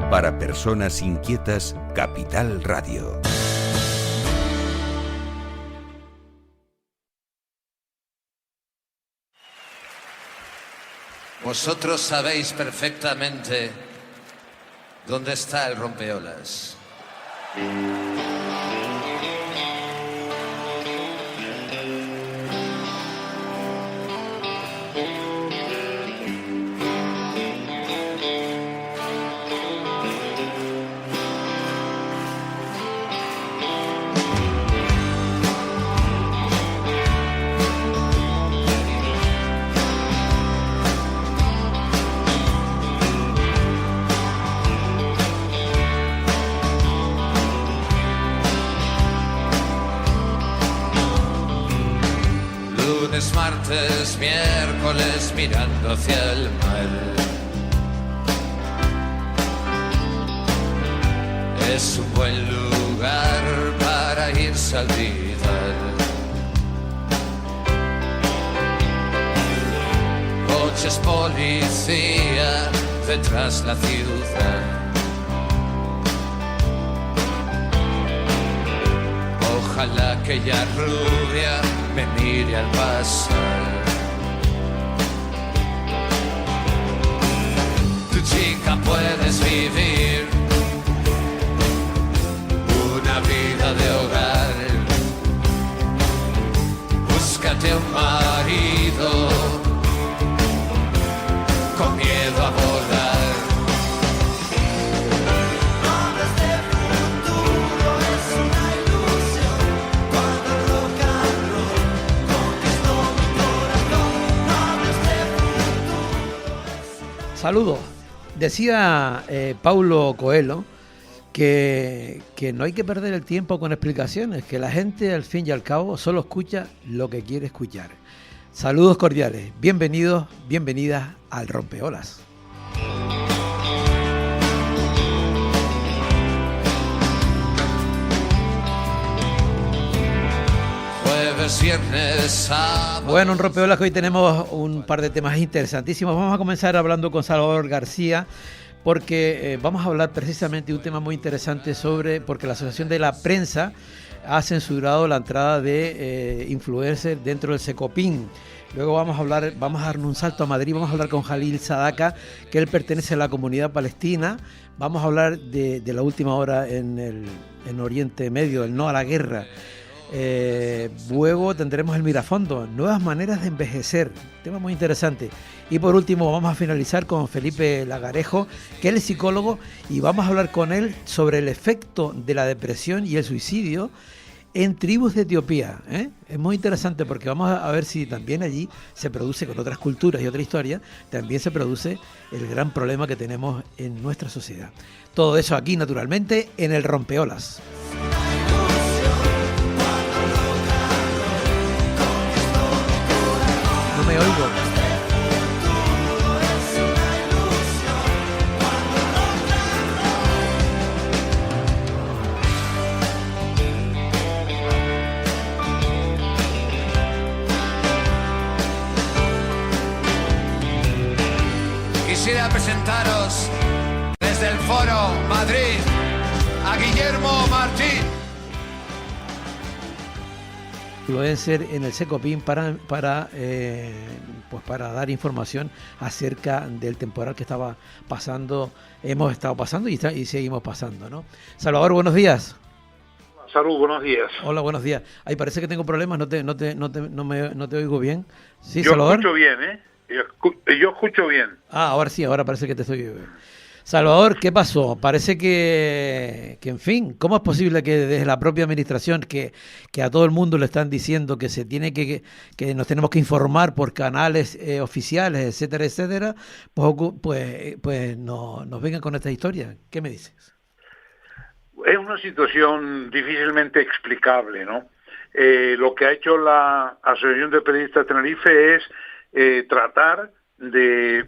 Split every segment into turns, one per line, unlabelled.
Para personas inquietas, Capital Radio.
Vosotros sabéis perfectamente dónde está el rompeolas. Lunes, martes, miércoles, mirando hacia el mar. Es un buen lugar para irse a olvidar. Coches policía detrás la ciudad. Ojalá aquella rubia me mire al pasar. Tu chica, puedes vivir una vida de hogar. Búscate un marido con miedo a volar.
Saludos. Decía Paulo Coelho que no hay que perder el tiempo con explicaciones, que la gente al fin y al cabo solo escucha lo que quiere escuchar. Saludos cordiales, bienvenidos, bienvenidas al Rompeolas.
Viernes, sábado.
Bueno, un rompeolas que hoy tenemos un par de temas interesantísimos. Vamos a comenzar hablando con Salvador García porque vamos a hablar precisamente de un tema muy interesante porque la Asociación de la Prensa ha censurado la entrada de influencers dentro del Secopin. Luego vamos a dar un salto a Madrid, vamos a hablar con Jalil Sadaka, que él pertenece a la comunidad palestina. Vamos a hablar de la última hora en Oriente Medio, el no a la guerra. Luego tendremos el Mirafondo, nuevas maneras de envejecer, tema muy interesante. Y por último vamos a finalizar con Felipe Lagarejo, que él es psicólogo, y vamos a hablar con él sobre el efecto de la depresión y el suicidio en tribus de Etiopía. Es muy interesante porque vamos a ver si también allí se produce, con otras culturas y otra historia, también se produce el gran problema que tenemos en nuestra sociedad. Todo eso aquí naturalmente en el Rompeolas. No me oigo.
Quisiera presentaros desde el Foro Madrid a Guillermo Martín.
Influencer en el Secopin para dar información acerca del temporal que estaba pasando, hemos estado pasando y seguimos pasando, ¿no? Salvador, buenos días.
Salud, buenos días.
Hola, buenos días. Ay, parece que tengo problemas, no te oigo bien. ¿Sí,
yo
Salvador?
Escucho bien, ¿eh? Yo escucho bien.
Ah, ahora sí, ahora parece que te estoy... Salvador, ¿qué pasó? Parece que en fin, ¿cómo es posible que desde la propia administración, que a todo el mundo le están diciendo que se tiene que nos tenemos que informar por canales oficiales, etcétera, etcétera, pues nos vengan con esta historia? ¿Qué me dices?
Es una situación difícilmente explicable, ¿no? Lo que ha hecho la Asociación de Periodistas de Tenerife es tratar de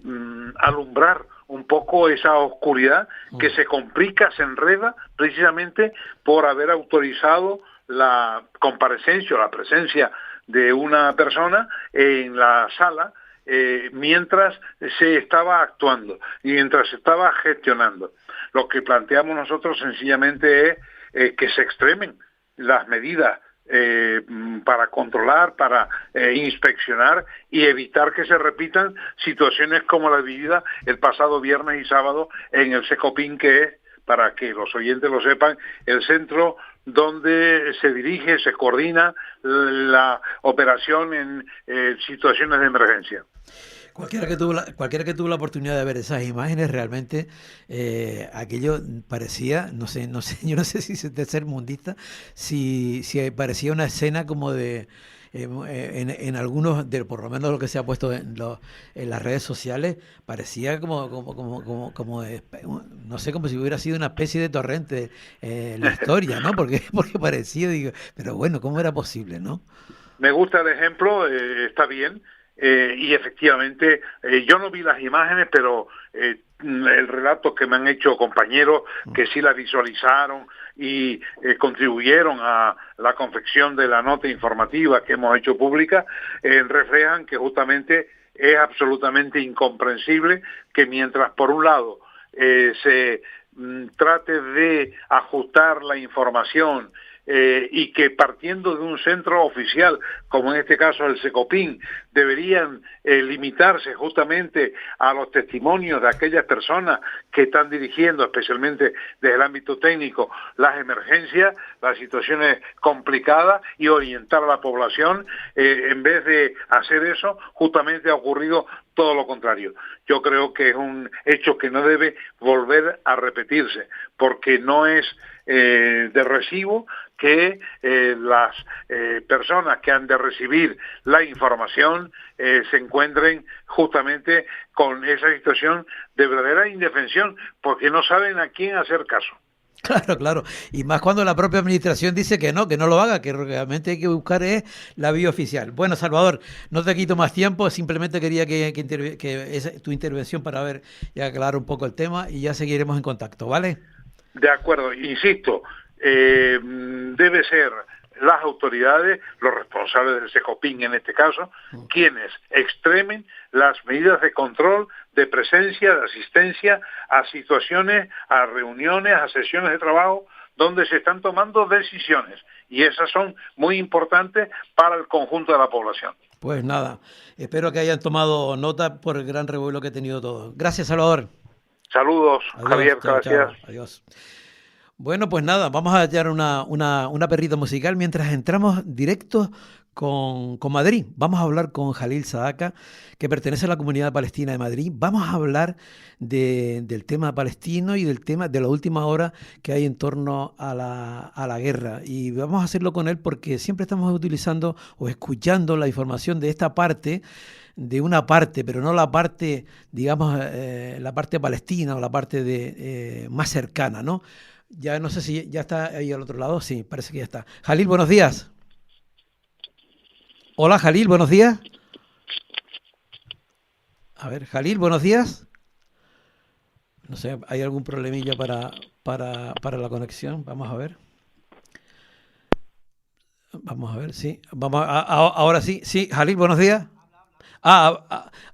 alumbrar un poco esa oscuridad que se complica, se enreda precisamente por haber autorizado la comparecencia o la presencia de una persona en la sala mientras se estaba actuando y mientras se estaba gestionando. Lo que planteamos nosotros sencillamente es que se extremen las medidas para controlar, para inspeccionar y evitar que se repitan situaciones como la vivida el pasado viernes y sábado en el Secopin, que es, para que los oyentes lo sepan, el centro donde se dirige, se coordina la operación en situaciones de emergencia.
Cualquiera que tuvo la oportunidad de ver esas imágenes, realmente aquello parecía, no sé, yo no sé si es de ser mundista, si parecía una escena como de en algunos, por lo menos lo que se ha puesto en las redes sociales, parecía como no sé, como si hubiera sido una especie de torrente la historia, ¿no? Porque parecía, digo, pero bueno, ¿cómo era posible, no?
Me gusta el ejemplo, está bien. Y efectivamente, yo no vi las imágenes, pero el relato que me han hecho compañeros que sí las visualizaron y contribuyeron a la confección de la nota informativa que hemos hecho pública, reflejan que justamente es absolutamente incomprensible que mientras por un lado se trate de ajustar la información y que partiendo de un centro oficial, como en este caso el Secopin, deberían limitarse justamente a los testimonios de aquellas personas que están dirigiendo, especialmente desde el ámbito técnico, las emergencias, las situaciones complicadas y orientar a la población. En vez de hacer eso, justamente ha ocurrido todo lo contrario. Yo creo que es un hecho que no debe volver a repetirse, porque no es de recibo que las personas que han de recibir la información se encuentren justamente con esa situación de verdadera indefensión, porque no saben a quién hacer caso.
Claro, y más cuando la propia administración dice que no lo haga, que realmente hay que buscar es la vía oficial. Bueno, Salvador, no te quito más tiempo, simplemente quería que tu intervención para ver y aclarar un poco el tema y ya seguiremos en contacto, ¿vale?
De acuerdo, insisto, debe ser las autoridades, los responsables del Secopin en este caso, quienes extremen las medidas de control, de presencia, de asistencia a situaciones, a reuniones, a sesiones de trabajo donde se están tomando decisiones, y esas son muy importantes para el conjunto de la población.
Pues nada, espero que hayan tomado nota por el gran revuelo que ha tenido todo. Gracias, Salvador.
Saludos, adiós, Javier,
chao,
gracias.
Chao, adiós. Bueno, pues nada, vamos a hallar una perrita musical mientras entramos directos con Madrid. Vamos a hablar con Jalil Sadaka, que pertenece a la Comunidad Palestina de Madrid. Vamos a hablar del tema palestino y del tema de la última hora que hay en torno a la guerra. Y vamos a hacerlo con él porque siempre estamos utilizando o escuchando la información de esta parte, de una parte, pero no la parte, digamos, la parte palestina o la parte más cercana, ¿no? Ya no sé si ya está ahí al otro lado. Sí, parece que ya está. Jalil, buenos días. Hola, Jalil, buenos días. A ver, Jalil, buenos días. No sé, ¿hay algún problemilla para la conexión? Vamos a ver. Vamos a ver, sí. Ahora sí. Sí, Jalil, buenos días.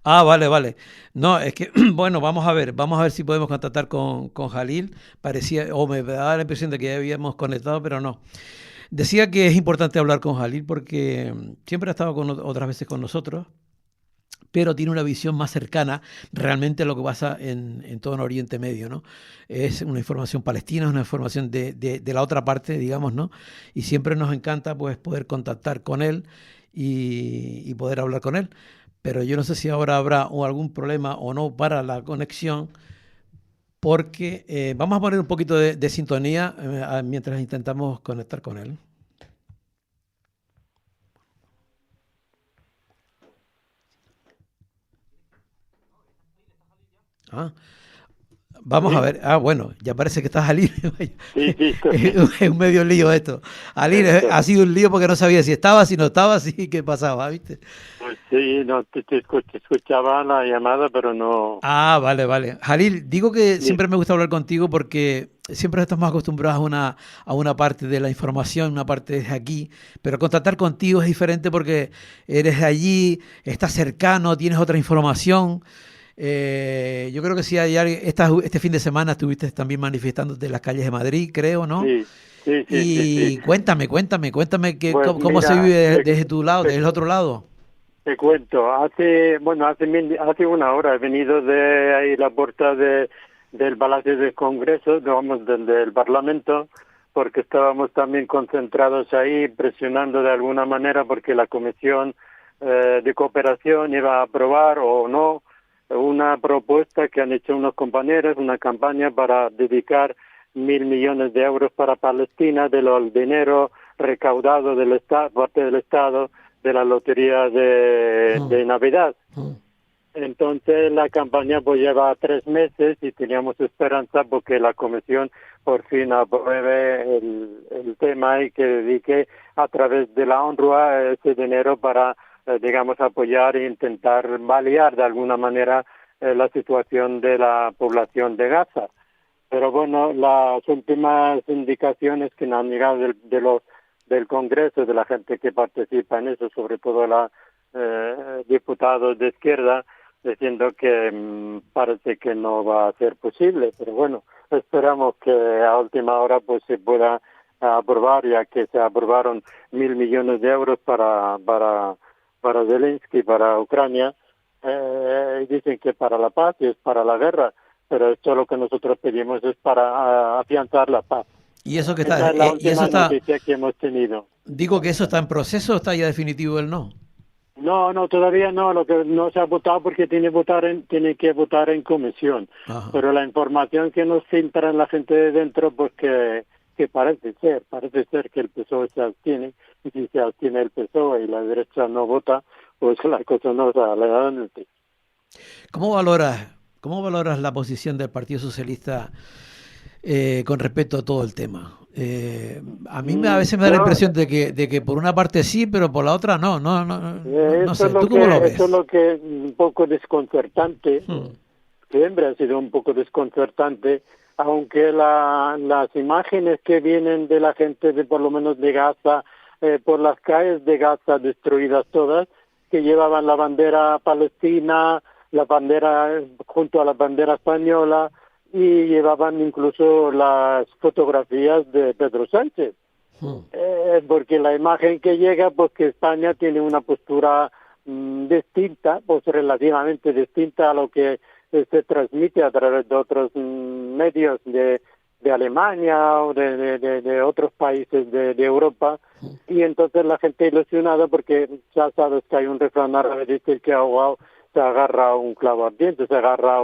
Vale. No, es que, bueno, vamos a ver si podemos contactar con Jalil. Parecía, o me daba la impresión de que ya habíamos conectado, pero no. Decía que es importante hablar con Jalil porque siempre ha estado otras veces con nosotros, pero tiene una visión más cercana realmente a lo que pasa en todo el Oriente Medio, ¿no? Es una información palestina, es una información de la otra parte, digamos, ¿no? Y siempre nos encanta pues poder contactar con él y poder hablar con él. Pero yo no sé si ahora habrá algún problema o no para la conexión, porque vamos a poner un poquito de sintonía mientras intentamos conectar con él. Vamos a ver. Bueno, ya parece que estás Alir. Sí, es un medio lío esto. Alir, ha sido un lío porque no sabía si estaba, si no estaba, si qué pasaba, ¿viste?
Pues sí, no, te escuchaba la llamada, pero no...
Vale. Jalil, digo que sí. Siempre me gusta hablar contigo porque siempre estamos acostumbrados a una parte de la información, una parte de aquí, pero contactar contigo es diferente porque eres de allí, estás cercano, tienes otra información. Yo creo que sí, este fin de semana estuviste también manifestándote en las calles de Madrid, creo, ¿no?
Sí, sí, sí,
Y
sí.
cuéntame
Pues
cómo se
mira,
vive desde tu lado, desde el otro lado.
te cuento, hace una hora he venido de ahí la puerta del Palacio del Congreso, digamos, del Parlamento, porque estábamos también concentrados ahí, presionando de alguna manera, porque la Comisión de Cooperación iba a aprobar o no una propuesta que han hecho unos compañeros, una campaña para dedicar 1.000 millones de euros para Palestina del dinero recaudado del Estado, parte del Estado, de la lotería de Navidad. Entonces la campaña pues lleva 3 meses y teníamos esperanza porque la Comisión por fin apruebe el tema y que dedique a través de la UNRWA ese dinero para, digamos, apoyar e intentar paliar de alguna manera la situación de la población de Gaza. Pero bueno, las últimas indicaciones que nos han llegado del Congreso, de la gente que participa en eso, sobre todo los diputados de izquierda, diciendo que parece que no va a ser posible. Pero bueno, esperamos que a última hora pues se pueda aprobar, ya que se aprobaron 1.000 millones de euros para Zelensky, para Ucrania. Dicen que para la paz y es para la guerra, pero esto lo que nosotros pedimos es para afianzar la paz.
Y eso que
Esa es la última noticia que hemos tenido.
Digo que eso está en proceso, ¿o está ya definitivo el no?
No, todavía no. Lo que no se ha votado porque tiene que votar en comisión.
Ajá.
Pero la información que nos filtra en la gente de dentro, pues que parece ser que el PSOE se abstiene, y si se abstiene el PSOE y la derecha no vota, pues la cosa no sale adelante.
¿Cómo valoras la posición del Partido Socialista con respecto a todo el tema? A mí a veces me da la impresión de que por una parte sí, pero por la otra no sé. ¿Tú cómo lo ves?
Eso es lo que es un poco desconcertante. Siempre ha sido un poco desconcertante, aunque las imágenes que vienen de la gente de por lo menos de Gaza, por las calles de Gaza destruidas todas, que llevaban la bandera palestina, la bandera junto a la bandera española, y llevaban incluso las fotografías de Pedro Sánchez. Porque la imagen que llega, pues que España tiene una postura distinta, pues relativamente distinta a lo que se transmite a través de otros medios de Alemania o de otros países de Europa, y entonces la gente ilusionada porque ya sabes que hay un refrán árabe que dice que ahogado se agarra a un clavo ardiente, se agarra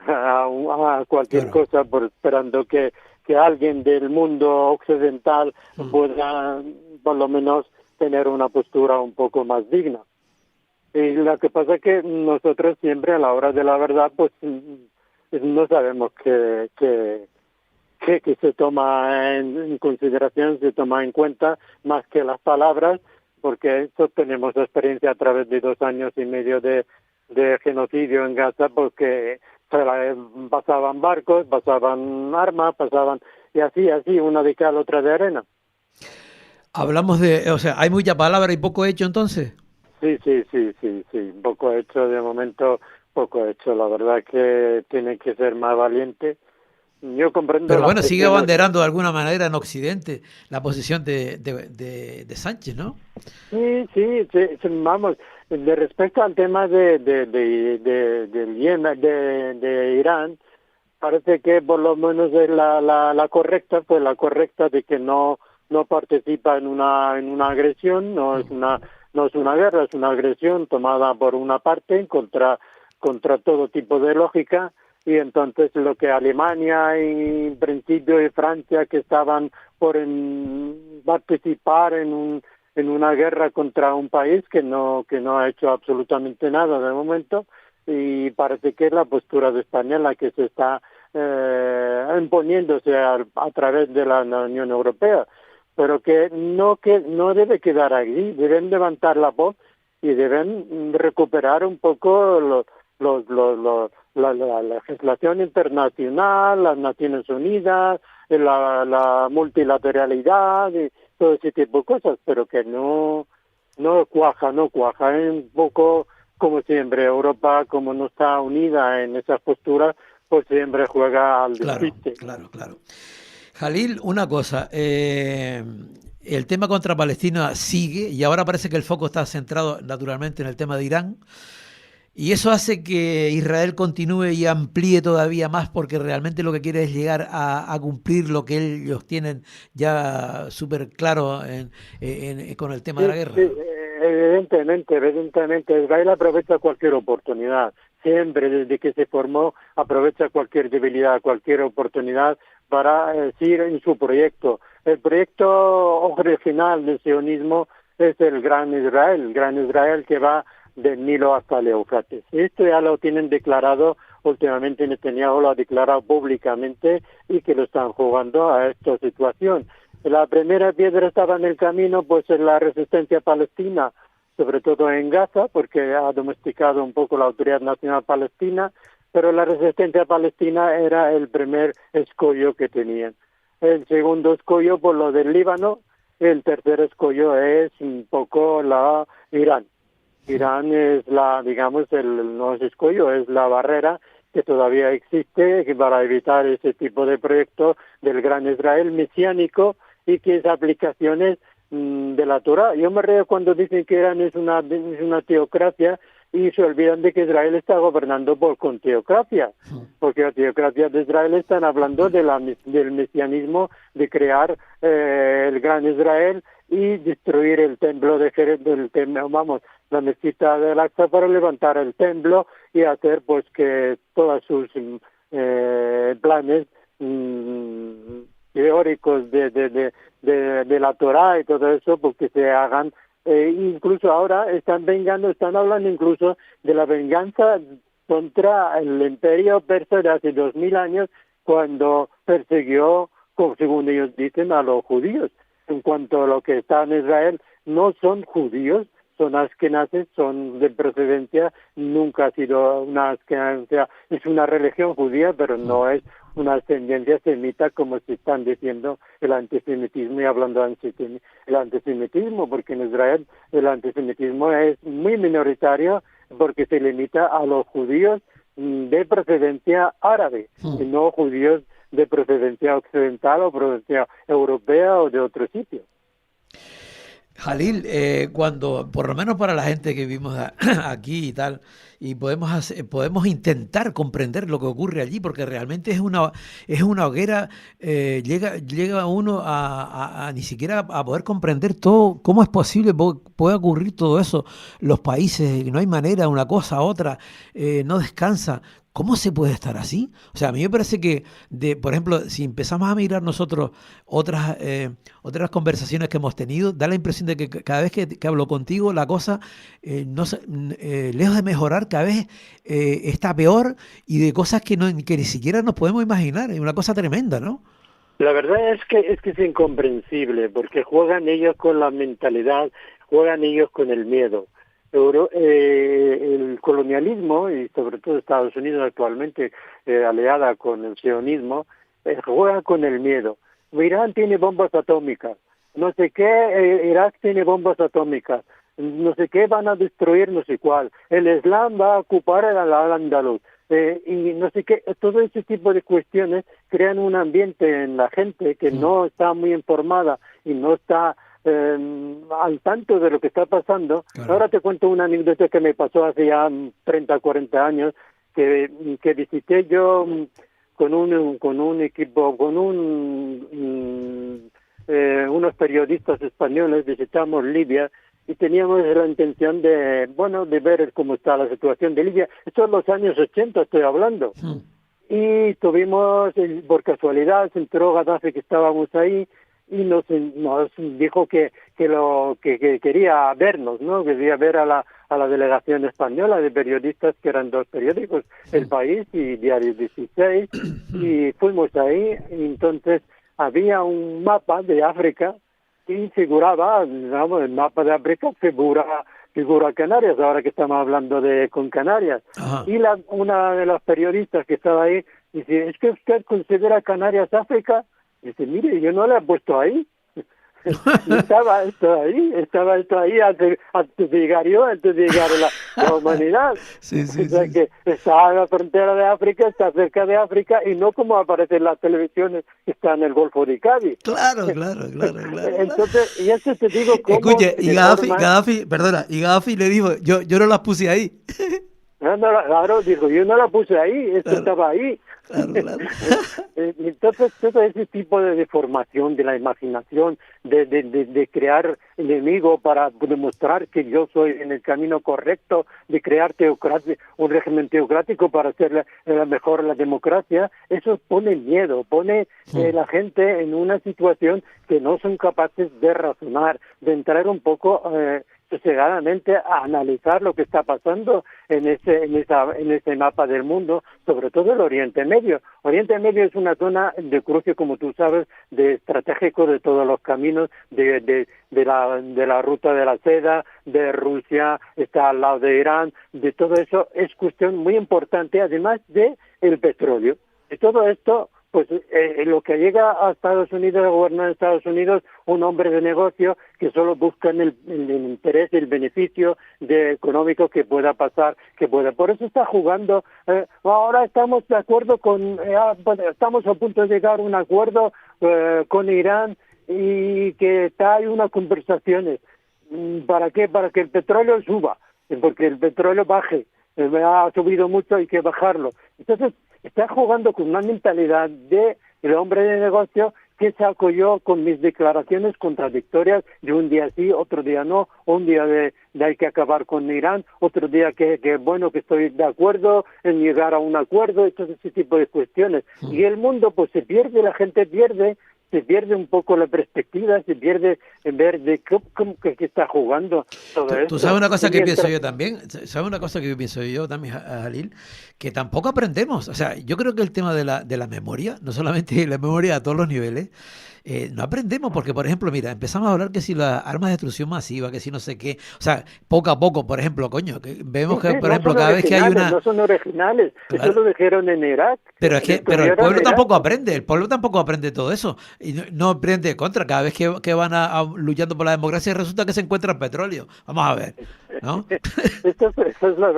a cualquier cosa esperando que alguien del mundo occidental pueda por lo menos tener una postura un poco más digna. Y lo que pasa es que nosotros siempre a la hora de la verdad pues no sabemos que se toma en consideración, se toma en cuenta más que las palabras, porque eso tenemos experiencia a través de 2 años y medio de genocidio en Gaza, porque pasaban barcos, pasaban armas, y así, una de cal, otra de arena.
Hablamos hay mucha palabra y poco hecho entonces.
Sí, poco hecho de momento, poco hecho. La verdad que tiene que ser más valiente. Yo comprendo.
Pero bueno, sigue abanderando de alguna manera en Occidente la posición de Sánchez, ¿no?
Sí, vamos. De respecto al tema de Irán, parece que por lo menos es la correcta, pues la correcta de que no participa en una agresión, no es una guerra, es una agresión tomada por una parte contra todo tipo de lógica. Y entonces lo que Alemania y en principio y Francia, que estaban por participar en una guerra contra un país que no ha hecho absolutamente nada de momento, y parece que es la postura de España la que se está imponiéndose a través de la Unión Europea, pero que no debe quedar allí. Deben levantar la voz y deben recuperar un poco la legislación internacional, las Naciones Unidas, la multilateralidad y todo ese tipo de cosas, pero que no cuaja, es un poco como siempre, Europa, como no está unida en esas posturas, pues siempre juega al despiste.
Claro. Jalil, una cosa, el tema contra Palestina sigue y ahora parece que el foco está centrado naturalmente en el tema de Irán. Y eso hace que Israel continúe y amplíe todavía más porque realmente lo que quiere es llegar a cumplir lo que ellos tienen ya súper claro con el tema de la guerra.
Sí, evidentemente. Israel aprovecha cualquier oportunidad. Siempre, desde que se formó, aprovecha cualquier debilidad, cualquier oportunidad para seguir en su proyecto. El proyecto original del sionismo es el Gran Israel que va del Nilo hasta el Éufrates. Esto ya lo tienen declarado, últimamente Netanyahu lo ha declarado públicamente y que lo están jugando a esta situación. La primera piedra estaba en el camino, pues en la resistencia palestina, sobre todo en Gaza, porque ha domesticado un poco la Autoridad Nacional Palestina, pero la resistencia palestina era el primer escollo que tenían. El segundo escollo, por lo del Líbano, el tercer escollo es un poco la Irán. Irán es no es escollo, es la barrera que todavía existe para evitar ese tipo de proyecto del Gran Israel mesiánico y que es aplicaciones de la Torá. Yo me río cuando dicen que Irán es una teocracia y se olvidan de que Israel está gobernando con teocracia, porque la teocracia de Israel están hablando del mesianismo, de crear el Gran Israel y destruir el templo la mezquita del Aqsa para levantar el templo y hacer pues que todos sus planes teóricos de la Torá y todo eso, porque se hagan. Incluso ahora están hablando incluso de la venganza contra el imperio persa de hace 2000 años, cuando persiguió, según ellos dicen, a los judíos. En cuanto a lo que está en Israel, no son judíos, son askenazes, son de procedencia, nunca ha sido una askenazia, es una religión judía, pero no es una ascendencia semita como se están diciendo el antisemitismo y hablando de el antisemitismo, porque en Israel el antisemitismo es muy minoritario porque se limita a los judíos de procedencia árabe y no judíos de procedencia occidental o procedencia europea o de otro sitio.
Jalil, cuando, por lo menos para la gente que vivimos aquí y tal, y podemos intentar comprender lo que ocurre allí, porque realmente es una hoguera, llega uno a ni siquiera a poder comprender todo, cómo es posible, puede ocurrir todo eso, los países, no hay manera, una cosa, otra, no descansa. ¿Cómo se puede estar así? O sea, a mí me parece que, por ejemplo, si empezamos a mirar nosotros otras conversaciones que hemos tenido, da la impresión de que cada vez que hablo contigo, la cosa, lejos de mejorar, cada vez está peor y de cosas que ni siquiera nos podemos imaginar. Es una cosa tremenda, ¿no?
La verdad es que es incomprensible, porque juegan ellos con la mentalidad, juegan ellos con el miedo. El colonialismo, y sobre todo Estados Unidos actualmente aliada con el sionismo, juega con el miedo. Irán tiene bombas atómicas, no sé qué, Irak tiene bombas atómicas, no sé qué van a destruir, no sé cuál. El Islam va a ocupar el Al-Ándalus. Y no sé qué, todo ese tipo de cuestiones crean un ambiente en la gente que no está muy informada y no está al tanto de lo que está pasando. Claro. Ahora te cuento una anécdota que me pasó hace ya 30, 40 años, que visité yo con un equipo, unos periodistas españoles, visitamos Libia y teníamos la intención de ver cómo está la situación de Libia. Esto es los años 80 estoy hablando. Y tuvimos, por casualidad, se enteró Gaddafi que estábamos ahí y nos dijo que quería vernos, ¿no? Quería ver a la delegación española de periodistas, que eran dos periódicos, El País y Diario 16, y fuimos ahí. Y entonces había un mapa de África y figuraba, digamos, el mapa de África figura Canarias, ahora que estamos hablando con Canarias. Ajá. Y una de las periodistas que estaba ahí dice, ¿es que usted considera Canarias África? Dice, mire, yo no la he puesto ahí. Y estaba esto ahí antes de llegar yo, antes de llegar la humanidad.
Sí,
O sea, que está en la frontera de África, está cerca de África, y no como aparece en las televisiones que está en el Golfo de Cádiz.
Claro.
Entonces, y eso te digo cómo...
Escuche, y Gaddafi le dijo, yo no las puse ahí.
Claro, digo, yo no la puse ahí, esto estaba ahí.
Claro.
Entonces, todo ese tipo de deformación de la imaginación, de crear enemigos para demostrar que yo soy en el camino correcto, de crear un régimen teocrático para hacer mejor la democracia, eso pone miedo, pone la gente en una situación que no son capaces de razonar, de entrar un poco sosegadamente a analizar lo que está pasando en ese mapa del mundo, sobre todo el Oriente Medio. Oriente Medio es una zona de cruce, como tú sabes, de estratégico de todos los caminos, de la ruta de la seda, de Rusia, está al lado de Irán, de todo eso es cuestión muy importante, además de el petróleo. Y todo esto, pues lo que llega a Estados Unidos, a gobernar Estados Unidos, un hombre de negocio que solo busca el interés, el beneficio económico que pueda pasar, Por eso está jugando. Ahora estamos de acuerdo estamos a punto de llegar a un acuerdo con Irán y que hay unas conversaciones. ¿Para qué? Para que el petróleo suba, porque el petróleo baje. Ha subido mucho, hay que bajarlo. Entonces, está jugando con una mentalidad de el hombre de negocio que saco yo con mis declaraciones contradictorias de un día sí, otro día no, un día de hay que acabar con Irán, otro día que estoy de acuerdo en llegar a un acuerdo, todo ese tipo de cuestiones. Y el mundo pues se pierde, la gente se pierde un poco la perspectiva, se pierde en ver de cómo que está jugando todo esto.
Tú sabes una cosa que pienso yo también, Jalil, que tampoco aprendemos. O sea, yo creo que el tema de la memoria, no solamente la memoria a todos los niveles, no aprendemos porque, por ejemplo, mira, empezamos a hablar que si las armas de destrucción masiva, que si no sé qué, o sea, poco a poco, por ejemplo, que vemos que, por ejemplo, cada vez que hay una...
No son originales, claro. Eso lo dijeron en Irak.
Pero el pueblo tampoco aprende todo eso, y no aprende contra, cada vez que van luchando por la democracia resulta que se encuentra petróleo. Vamos a ver, ¿no?
Esa es la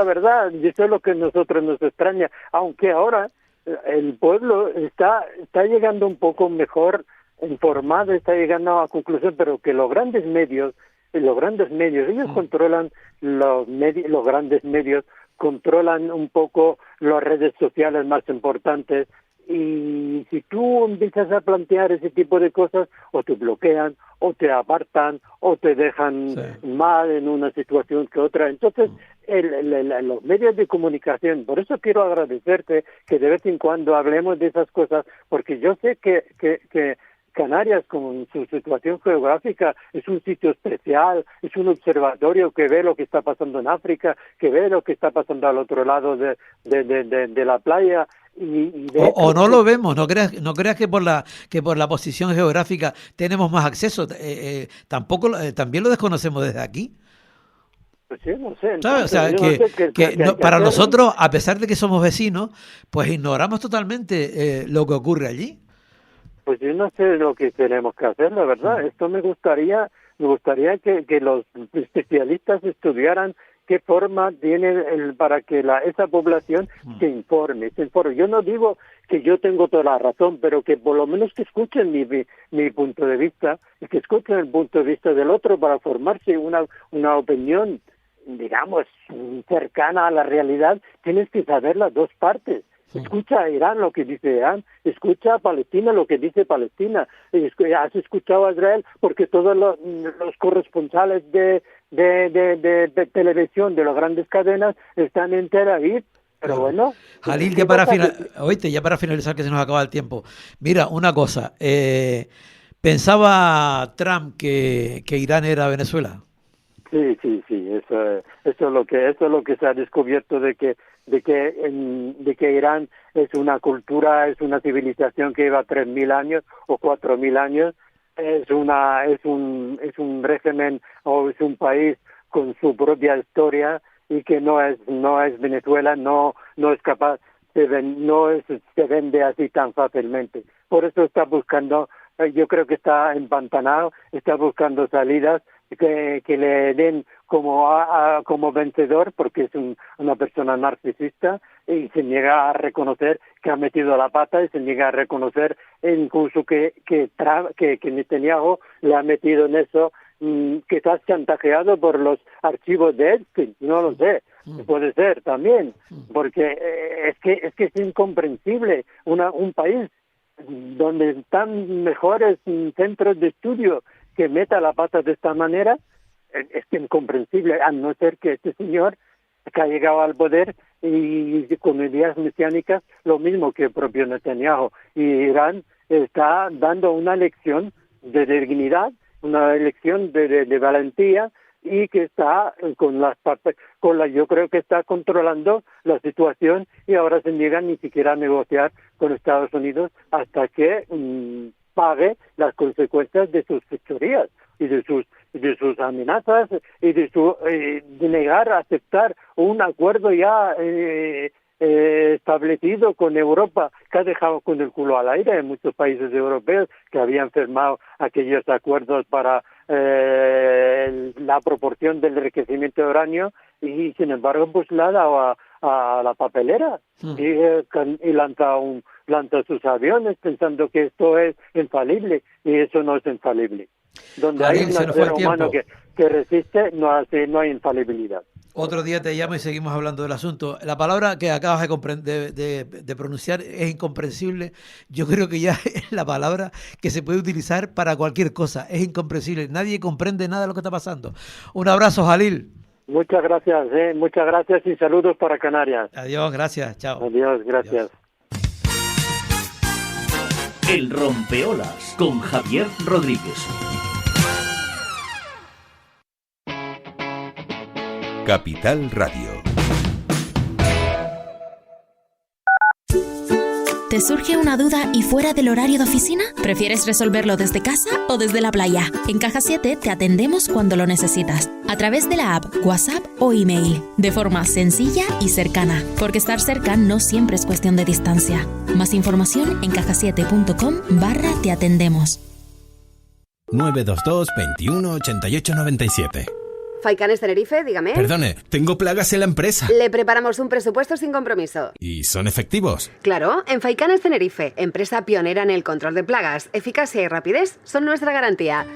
verdad, y eso es lo que a nosotros nos extraña, aunque ahora el pueblo está llegando un poco mejor informado, está llegando a conclusión, pero que los grandes medios, ellos controlan los grandes medios, controlan un poco las redes sociales más importantes, y si tú empiezas a plantear ese tipo de cosas, o te bloquean, o te apartan, o te dejan mal en una situación que otra. Entonces, los medios de comunicación, por eso quiero agradecerte que de vez en cuando hablemos de esas cosas, porque yo sé que Canarias, con su situación geográfica, es un sitio especial, es un observatorio que ve lo que está pasando en África, que ve lo que está pasando al otro lado de la playa. O
no lo vemos, no creas que por la posición geográfica tenemos más acceso, también lo desconocemos desde aquí.
Pues sí, no sé.
¿Sabes? O sea, para nosotros, a pesar de que somos vecinos, pues ignoramos totalmente lo que ocurre allí.
Pues yo no sé lo que tenemos que hacer, la verdad. Esto me gustaría que los especialistas estudiaran qué forma tiene para que esa población se informe. Yo no digo que yo tengo toda la razón, pero que por lo menos que escuchen mi punto de vista y que escuchen el punto de vista del otro para formarse una opinión, digamos, cercana a la realidad. Tienes que saber las dos partes. Escucha a Irán lo que dice Irán, escucha a Palestina lo que dice Palestina, has escuchado a Israel porque todos los corresponsales de televisión de las grandes cadenas están en Tel Aviv. Pero bueno,
Jalil, ya para finalizar, que se nos acaba el tiempo. Mira, una cosa, ¿pensaba Trump que Irán era Venezuela?
Sí, eso es lo que se ha descubierto de que Irán es una cultura, es una civilización que lleva 3.000 años o 4.000 años, es un régimen o es un país con su propia historia y que no es Venezuela, no es capaz se vende así tan fácilmente. Por eso está buscando yo creo que está empantanado, está buscando salidas que le den como vencedor, porque es una persona narcisista, y se niega a reconocer que ha metido la pata, y se niega a reconocer incluso que Netanyahu le ha metido en eso, que está chantajeado por los archivos de Epstein, no lo sé, puede ser también, porque es que es incomprensible un país donde están mejores centros de estudio que meta la pata de esta manera. Es que incomprensible, a no ser que este señor que ha llegado al poder y con ideas mesiánicas, lo mismo que el propio Netanyahu. Y Irán está dando una lección de dignidad, una lección de valentía, y que está yo creo que está controlando la situación, y ahora se niegan ni siquiera a negociar con Estados Unidos hasta que pague las consecuencias de sus fechorías y de sus amenazas y de negar a aceptar un acuerdo ya establecido con Europa, que ha dejado con el culo al aire en muchos países europeos que habían firmado aquellos acuerdos para la proporción del enriquecimiento de uranio, y sin embargo pues la ha dado a la papelera y lanza sus aviones pensando que esto es infalible, y eso no es infalible. Donde hay un ser humano que resiste, no hay infalibilidad.
Otro día te llamo y seguimos hablando del asunto. La palabra que acabas de pronunciar es incomprensible. Yo creo que ya es la palabra que se puede utilizar para cualquier cosa. Es incomprensible. Nadie comprende nada de lo que está pasando. Un abrazo, Jalil.
Muchas gracias y saludos para Canarias.
Adiós, gracias. Chao.
Adiós, gracias.
Adiós.
El Rompeolas con Javier Rodríguez.
Capital Radio.
¿Te surge una duda y fuera del horario de oficina? ¿Prefieres resolverlo desde casa o desde la playa? En Caja 7 te atendemos cuando lo necesitas, a través de la app, WhatsApp o email, de forma sencilla y cercana, porque estar cerca no siempre es cuestión de distancia. Más información en cajasiete.com/te atendemos.
922 21 88 97.
Faicanes Tenerife, dígame.
Perdone, tengo plagas en la empresa.
Le preparamos un presupuesto sin compromiso.
¿Y son efectivos?
Claro, en Faicanes Tenerife, empresa pionera en el control de plagas, eficacia y rapidez son nuestra garantía.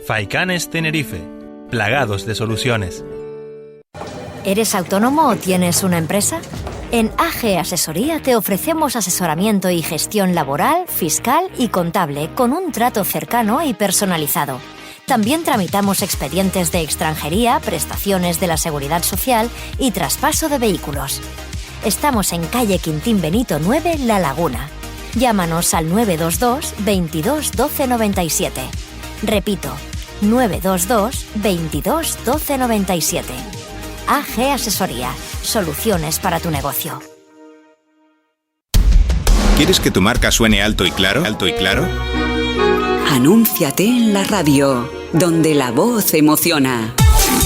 Faicanes Tenerife, plagados de soluciones.
¿Eres autónomo o tienes una empresa? En AG Asesoría te ofrecemos asesoramiento y gestión laboral, fiscal y contable con un trato cercano y personalizado. También tramitamos expedientes de extranjería, prestaciones de la Seguridad Social y traspaso de vehículos. Estamos en calle Quintín Benito 9, La Laguna. Llámanos al 922 22 12 97. Repito, 922 22 12 97. AG Asesoría. Soluciones para tu negocio.
¿Quieres que tu marca suene alto y claro? ¿Alto y claro?
Anúnciate en la radio, donde la voz emociona.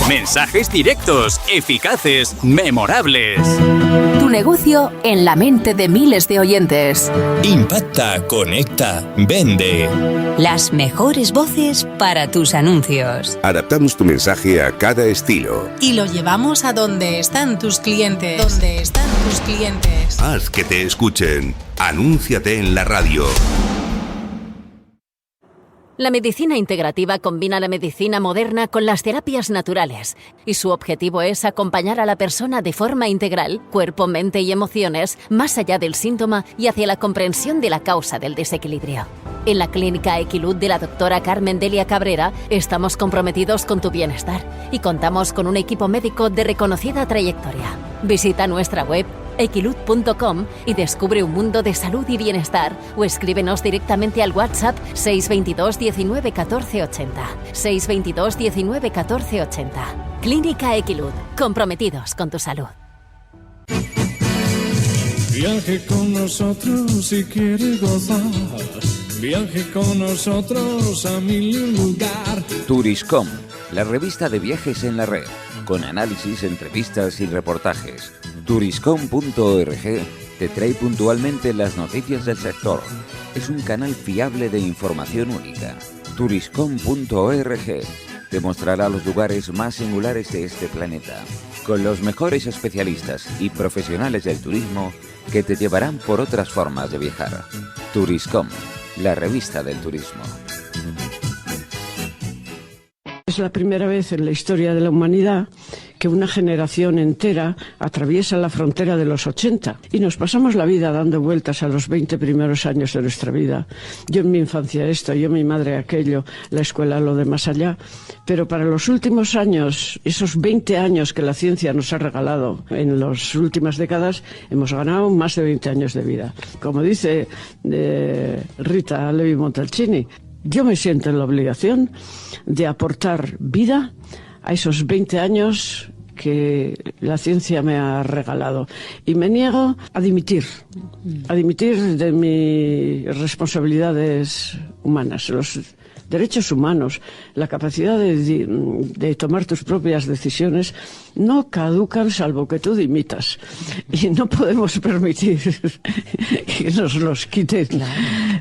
Mensajes directos, eficaces, memorables.
Tu negocio en la mente de miles de oyentes.
Impacta, conecta, vende.
Las mejores voces para tus anuncios.
Adaptamos tu mensaje a cada estilo.
Y lo llevamos a donde están tus clientes.
Haz que te escuchen. Anúnciate en la radio.
La medicina integrativa combina la medicina moderna con las terapias naturales y su objetivo es acompañar a la persona de forma integral, cuerpo, mente y emociones, más allá del síntoma y hacia la comprensión de la causa del desequilibrio. En la Clínica Equilud de la doctora Carmen Delia Cabrera estamos comprometidos con tu bienestar y contamos con un equipo médico de reconocida trayectoria. Visita nuestra web equilud.com y descubre un mundo de salud y bienestar, o escríbenos directamente al WhatsApp 622 19 14 80. 622 19 14 80. Clínica Equilud, comprometidos con tu salud.
Viaje con nosotros si quiere gozar. Viaje con nosotros a mil lugar.
Turiscom, la revista de viajes en la red, con análisis, entrevistas y reportajes. Turiscom.org te trae puntualmente las noticias del sector. es un canal fiable de información única. Turiscom.org te mostrará los lugares más singulares de este planeta, con los mejores especialistas y profesionales del turismo que te llevarán por otras formas de viajar. Turiscom, la revista del turismo.
Es la primera vez en la historia de la humanidad que una generación entera atraviesa la frontera de los 80 y nos pasamos la vida dando vueltas a los 20 primeros años de nuestra vida. Yo en mi infancia esto, yo mi madre aquello, la escuela lo de más allá. Pero para los últimos años, esos 20 años que la ciencia nos ha regalado en las últimas décadas, hemos ganado más de 20 años de vida. Como dice Rita Levi Montalcini, yo me siento en la obligación de aportar vida a esos 20 años que la ciencia me ha regalado. Y me niego a dimitir de mis responsabilidades humanas, los derechos humanos, la capacidad de tomar tus propias decisiones no caducan salvo que tú dimitas. Y no podemos permitir que nos los quiten.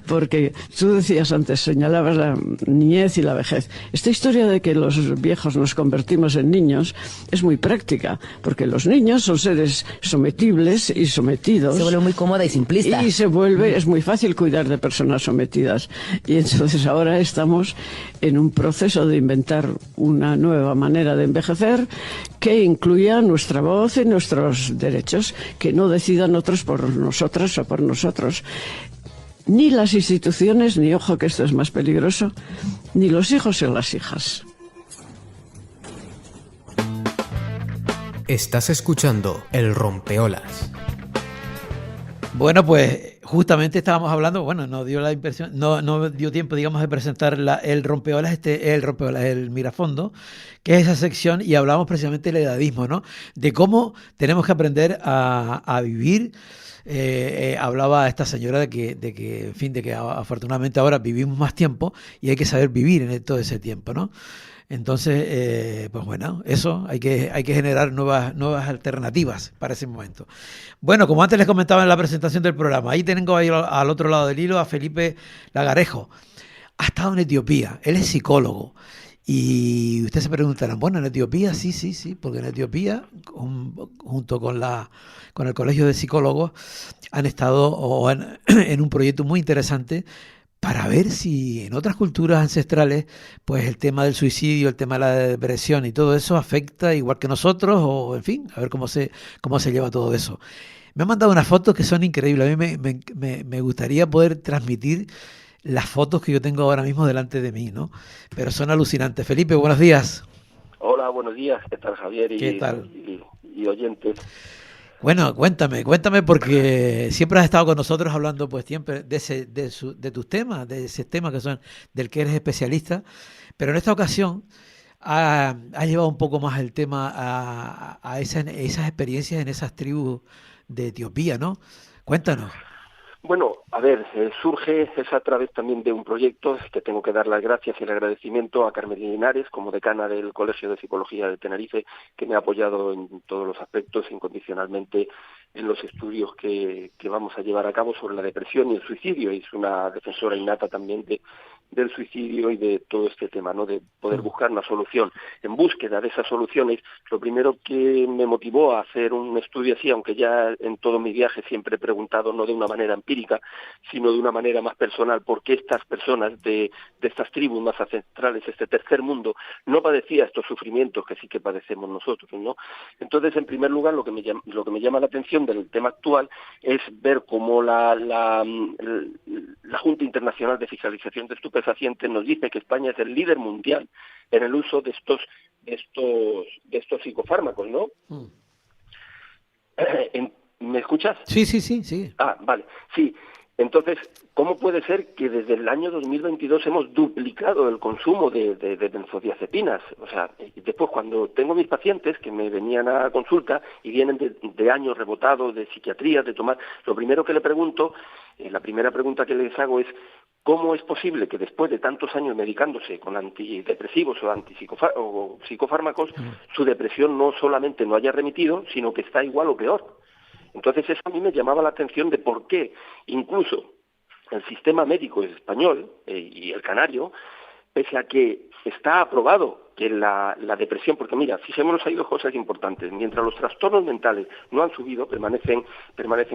Porque tú decías antes, señalabas la niñez y la vejez. Esta historia de que los viejos nos convertimos en niños es muy práctica, porque los niños son seres sometibles y sometidos.
Se vuelve muy cómoda y simplista.
Y es muy fácil cuidar de personas sometidas. Y entonces ahora estamos en un proceso de inventar una nueva manera de envejecer que incluya nuestra voz y nuestros derechos, que no decidan otros por nosotras o por nosotros. Ni las instituciones, ni, ojo que esto es más peligroso, ni los hijos y las hijas.
Estás escuchando El Rompeolas.
Bueno, pues justamente estábamos hablando, bueno, no dio tiempo, digamos, de presentar el rompeolas, el mirafondo, que es esa sección, y hablamos precisamente del edadismo, ¿no? De cómo tenemos que aprender a vivir. Hablaba esta señora de que afortunadamente ahora vivimos más tiempo y hay que saber vivir en todo ese tiempo, ¿no? Entonces, pues bueno, eso hay que generar nuevas alternativas para ese momento. Bueno, como antes les comentaba en la presentación del programa, ahí tengo al otro lado del hilo a Felipe Lagarejo. Ha estado en Etiopía, él es psicólogo. Y ustedes se preguntarán, bueno, en Etiopía, sí, porque en Etiopía, junto con el Colegio de Psicólogos, han estado en un proyecto muy interesante para ver si en otras culturas ancestrales, pues el tema del suicidio, el tema de la depresión y todo eso afecta igual que nosotros, o en fin, a ver cómo se lleva todo eso. Me han mandado unas fotos que son increíbles. A mí me gustaría poder transmitir las fotos que yo tengo ahora mismo delante de mí, ¿no? Pero son alucinantes. Felipe, buenos días.
Hola, buenos días. ¿Qué tal, Javier?
¿Qué tal?
Y oyentes.
Bueno, cuéntame, porque siempre has estado con nosotros hablando, pues siempre de tus temas, de ese tema que son del que eres especialista, pero en esta ocasión ha llevado un poco más el tema a esas experiencias en esas tribus de Etiopía, ¿no? Cuéntanos.
Bueno, a ver, surge es a través también de un proyecto que tengo que dar las gracias y el agradecimiento a Carmen Linares, como decana del Colegio de Psicología de Tenerife, que me ha apoyado en todos los aspectos, incondicionalmente en los estudios que vamos a llevar a cabo sobre la depresión y el suicidio. Y es una defensora innata también del suicidio y de todo este tema, ¿no? De poder buscar una solución. En búsqueda de esas soluciones, lo primero que me motivó a hacer un estudio así, aunque ya en todo mi viaje siempre he preguntado, no de una manera empírica, sino de una manera más personal, por qué estas personas de estas tribus más ancestrales, este tercer mundo, no padecía estos sufrimientos que sí que padecemos nosotros, ¿no? Entonces, en primer lugar, lo que me llama la atención del tema actual es ver cómo la Junta Internacional de Fiscalización de Estupefacientes nos dice que España es el líder mundial en el uso de estos psicofármacos, ¿no? ¿Me escuchas?
Sí.
Ah, vale, sí. Entonces, ¿cómo puede ser que desde el año 2022 hemos duplicado el consumo de benzodiazepinas? O sea, después cuando tengo mis pacientes que me venían a consulta y vienen de años rebotados, de psiquiatría, de tomar, lo primero que le pregunto, la primera pregunta que les hago es, ¿cómo es posible que después de tantos años medicándose con antidepresivos o psicofármacos, su depresión no solamente no haya remitido, sino que está igual o peor? Entonces eso a mí me llamaba la atención de por qué incluso el sistema médico español y el canario, pese a que está aprobado que la depresión, porque mira, fijémonos, hay dos cosas importantes. Mientras los trastornos mentales no han subido, permanecen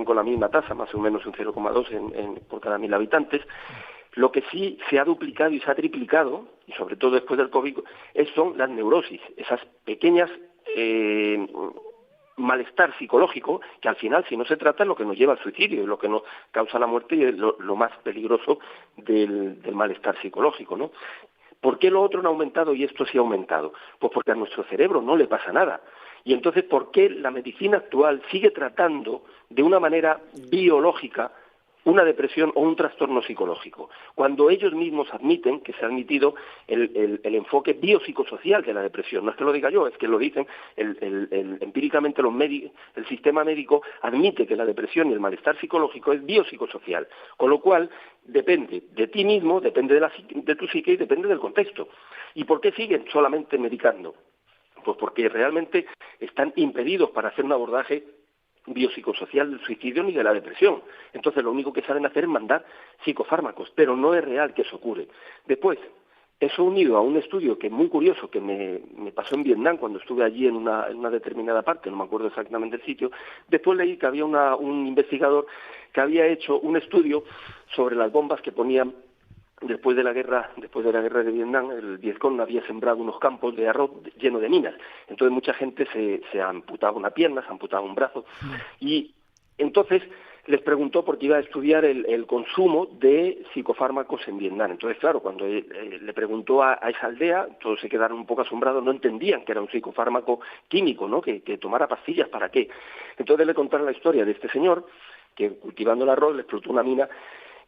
con la misma tasa, más o menos un 0,2 por cada 1.000 habitantes, lo que sí se ha duplicado y se ha triplicado, y sobre todo después del COVID, son las neurosis, esas pequeñas malestar psicológico, que al final, si no se trata, es lo que nos lleva al suicidio, y lo que nos causa la muerte, y es lo más peligroso del malestar psicológico, ¿no? ¿Por qué lo otro no ha aumentado y esto sí ha aumentado? Pues porque a nuestro cerebro no le pasa nada. Y entonces, ¿por qué la medicina actual sigue tratando de una manera biológica una depresión o un trastorno psicológico, cuando ellos mismos admiten que se ha admitido el enfoque biopsicosocial de la depresión? No es que lo diga yo, es que lo dicen empíricamente el sistema médico admite que la depresión y el malestar psicológico es biopsicosocial, con lo cual depende de ti mismo, depende de tu psique y depende del contexto. ¿Y por qué siguen solamente medicando? Pues porque realmente están impedidos para hacer un abordaje biopsicosocial del suicidio ni de la depresión. Entonces lo único que saben hacer es mandar psicofármacos, pero no es real que eso ocurre. Después, eso unido a un estudio que es muy curioso, que me pasó en Vietnam cuando estuve allí en una determinada parte, no me acuerdo exactamente el sitio. Después leí que había un investigador que había hecho un estudio sobre las bombas que ponían después de la guerra de Vietnam. El Vietcong había sembrado unos campos de arroz llenos de minas. Entonces mucha gente se amputaba una pierna, se amputaba un brazo. Y entonces les preguntó, porque iba a estudiar el consumo de psicofármacos en Vietnam. Entonces, claro, cuando le preguntó a esa aldea, todos se quedaron un poco asombrados, no entendían que era un psicofármaco químico, ¿no? Que tomara pastillas, ¿para qué? Entonces le contaron la historia de este señor que, cultivando el arroz, le explotó una mina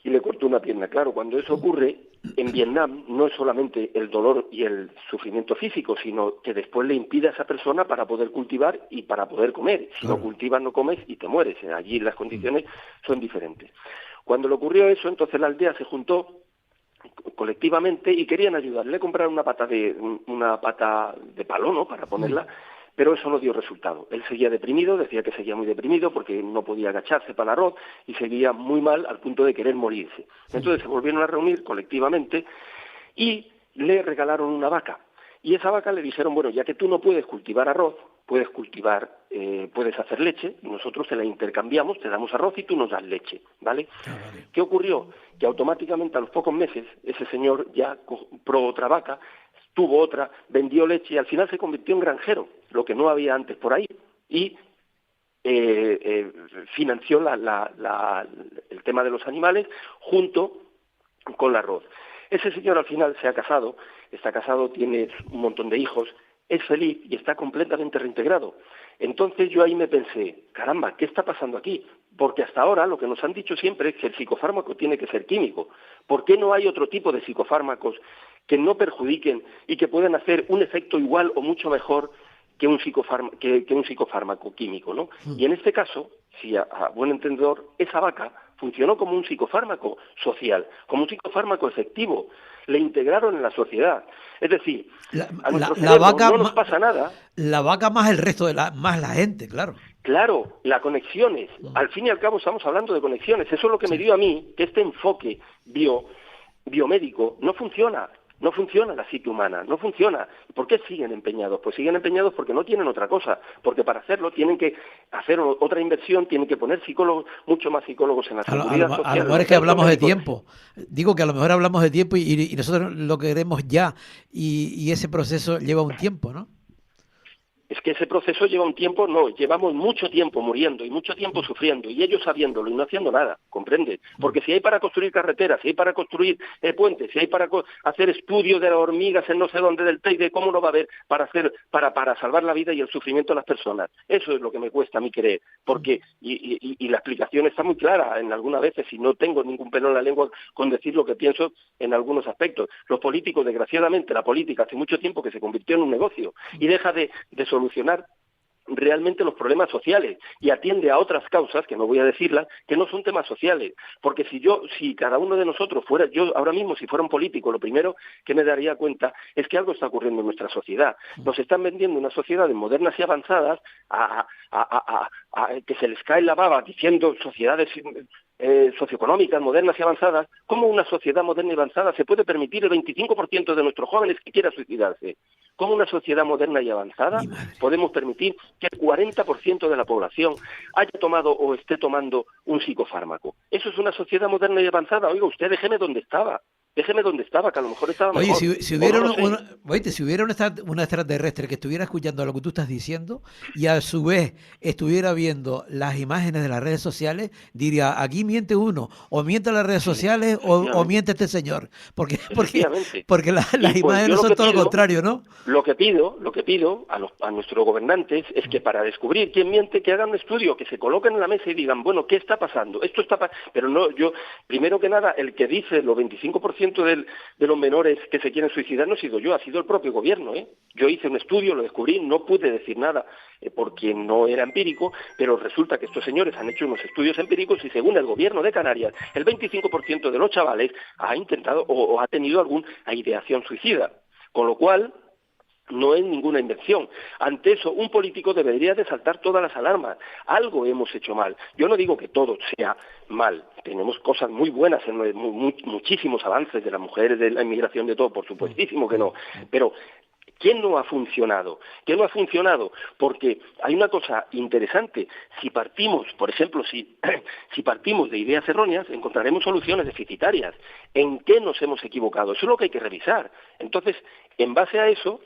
y le cortó una pierna. Claro, cuando eso ocurre en Vietnam, no es solamente el dolor y el sufrimiento físico, sino que después le impide a esa persona para poder cultivar y para poder comer. Si no cultivas, no comes y te mueres. Allí las condiciones son diferentes. Cuando le ocurrió eso, entonces la aldea se juntó colectivamente y querían ayudarle. Le compraron una pata de palo, ¿no?, para ponerla. Pero eso no dio resultado. Él seguía deprimido, decía que seguía muy deprimido porque no podía agacharse para el arroz y seguía muy mal al punto de querer morirse. Entonces se volvieron a reunir colectivamente y le regalaron una vaca. Y esa vaca le dijeron, bueno, ya que tú no puedes cultivar arroz, puedes hacer leche, y nosotros te la intercambiamos, te damos arroz y tú nos das leche, ¿vale? ¿Qué ocurrió? Que automáticamente a los pocos meses ese señor ya compró otra vaca, tuvo otra, vendió leche y al final se convirtió en granjero, lo que no había antes por ahí, y financió el tema de los animales junto con el arroz. Ese señor al final se ha casado, está casado, tiene un montón de hijos, es feliz y está completamente reintegrado. Entonces yo ahí me pensé, caramba, ¿qué está pasando aquí? Porque hasta ahora lo que nos han dicho siempre es que el psicofármaco tiene que ser químico. ¿Por qué no hay otro tipo de psicofármacos que no perjudiquen y que puedan hacer un efecto igual o mucho mejor que un psicofármaco químico, ¿no? Y en este caso, si a buen entendedor, esa vaca funcionó como un psicofármaco social, como un psicofármaco efectivo. Le integraron en la sociedad. Es decir, a nuestro cerebro vaca no nos pasa nada.
La vaca más el resto más la gente, claro.
Claro, las conexiones. Al fin y al cabo estamos hablando de conexiones. Eso es lo que me dio a mí que este enfoque biomédico no funciona. No funciona la psique humana, no funciona. ¿Por qué siguen empeñados? Pues siguen empeñados porque no tienen otra cosa, porque para hacerlo tienen que hacer otra inversión, tienen que poner psicólogos, mucho más psicólogos en la seguridad social.
A lo mejor es que hablamos de tiempo. Digo que a lo mejor hablamos de tiempo y nosotros lo queremos ya, y ese proceso lleva un tiempo, ¿no?
Es que ese proceso lleva un tiempo, no, llevamos mucho tiempo muriendo y mucho tiempo sufriendo, y ellos sabiéndolo y no haciendo nada, ¿comprende? Porque si hay para construir carreteras, si hay para construir puentes, si hay para hacer estudios de las hormigas en no sé dónde del Teide, ¿cómo no va a haber para salvar la vida y el sufrimiento de las personas? Eso es lo que me cuesta a mí creer, porque, y la explicación está muy clara en algunas veces, y no tengo ningún pelo en la lengua con decir lo que pienso en algunos aspectos. Los políticos, desgraciadamente, la política hace mucho tiempo que se convirtió en un negocio y deja de solucionar realmente los problemas sociales y atiende a otras causas, que no voy a decirlas, que no son temas sociales. Porque si cada uno de nosotros fuera, yo ahora mismo si fuera un político, lo primero que me daría cuenta es que algo está ocurriendo en nuestra sociedad. Nos están vendiendo una sociedad de modernas y avanzadas a que se les cae la baba diciendo sociedades socioeconómicas, modernas y avanzadas, ¿cómo una sociedad moderna y avanzada se puede permitir el 25% de nuestros jóvenes que quiera suicidarse? ¿Cómo una sociedad moderna y avanzada podemos permitir que el 40% de la población haya tomado o esté tomando un psicofármaco? Eso es una sociedad moderna y avanzada. Oiga, usted déjeme donde estaba, que a lo mejor estaba mejor.
Oye, si hubiera una extraterrestre que estuviera escuchando lo que tú estás diciendo y a su vez estuviera viendo las imágenes de las redes sociales, diría, aquí miente uno, o miente las redes sociales o miente este señor, porque las imágenes no son todo lo contrario, ¿no?
Lo que pido a nuestros gobernantes es que para descubrir quién miente, que hagan un estudio, que se coloquen en la mesa y digan, bueno, ¿qué está pasando? Esto está pero no, yo, primero que nada, el que dice los 25% de los menores que se quieren suicidar no he sido yo, ha sido el propio gobierno, ¿eh? Yo hice un estudio, lo descubrí, no pude decir nada porque no era empírico, pero resulta que estos señores han hecho unos estudios empíricos y según el gobierno de Canarias, el 25% de los chavales ha intentado o ha tenido alguna ideación suicida, con lo cual no es ninguna invención. Ante eso, un político debería de saltar todas las alarmas. Algo hemos hecho mal. Yo no digo que todo sea mal. Tenemos cosas muy buenas, muchísimos avances de las mujeres, de la inmigración, de todo, por supuestísimo que no. Pero ¿quién no ha funcionado? ¿Qué no ha funcionado? Porque hay una cosa interesante. Si partimos, por ejemplo, si partimos de ideas erróneas, encontraremos soluciones deficitarias. ¿En qué nos hemos equivocado? Eso es lo que hay que revisar. Entonces, en base a eso,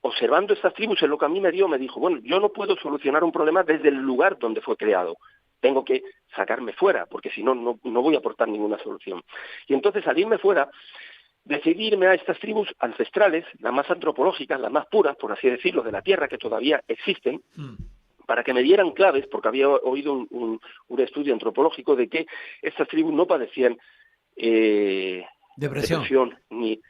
observando estas tribus, es lo que a mí me dijo, bueno, yo no puedo solucionar un problema desde el lugar donde fue creado. Tengo que sacarme fuera, porque si no, no voy a aportar ninguna solución. Y entonces, al irme fuera, decidí irme a estas tribus ancestrales, las más antropológicas, las más puras, por así decirlo, de la tierra, que todavía existen, para que me dieran claves, porque había oído un estudio antropológico de que estas tribus no padecían depresión ni